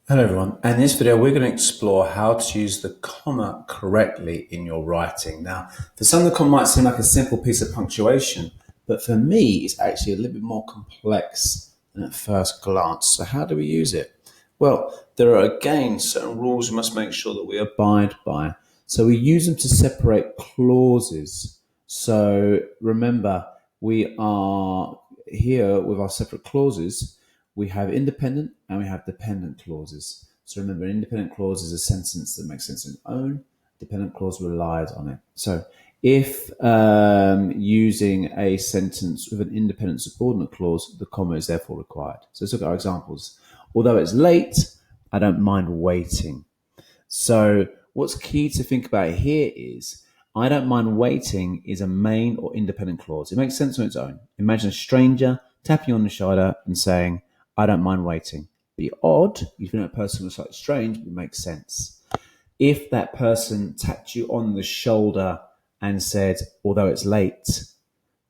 Hello everyone. In this video, we're going to explore how to use the comma correctly in your writing. Now, for some, the comma might seem like a simple piece of punctuation, but for me, it's actually a little bit more complex than at first glance. So how do we use it? Well, there are again certain rules we must make sure that we abide by. So we use them to separate clauses. So remember, we are here with our separate clauses. We have independent and we have dependent clauses. So remember, an independent clause is a sentence that makes sense on its own. Dependent clause relies on it. So if using a sentence with an independent subordinate clause, the comma is therefore required. So let's look at our examples. Although it's late, I don't mind waiting. So what's key to think about here is I don't mind waiting is a main or independent clause. It makes sense on its own. Imagine a stranger tapping you on the shoulder and saying, I don't mind waiting. Be odd, you think that person was slightly strange, but it makes sense. If that person tapped you on the shoulder and said, although it's late,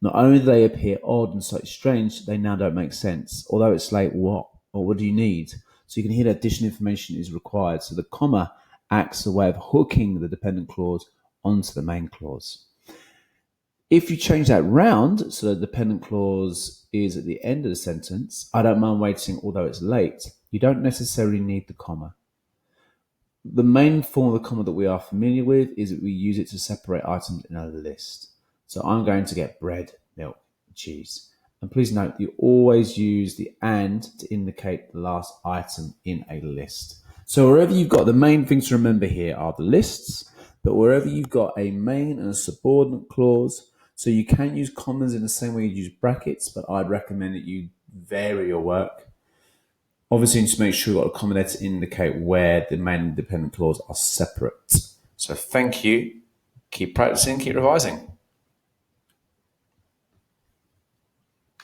not only do they appear odd and slightly strange, they now don't make sense. Although it's late, what? Or what do you need? So you can hear that additional information is required. So the comma acts as a way of hooking the dependent clause onto the main clause. If you change that round, so the dependent clause is at the end of the sentence, I don't mind waiting although it's late, you don't necessarily need the comma. The main form of the comma that we are familiar with is that we use it to separate items in a list. So I'm going to get bread, milk, cheese. And please note, you always use the and to indicate the last item in a list. So wherever you've got, the main things to remember here are the lists, but wherever you've got a main and a subordinate clause, so you can use commas in the same way you use brackets, but I'd recommend that you vary your work. Obviously, you need to make sure you've got a comma there to indicate where the main and dependent clause are separate. So thank you. Keep practicing, keep revising.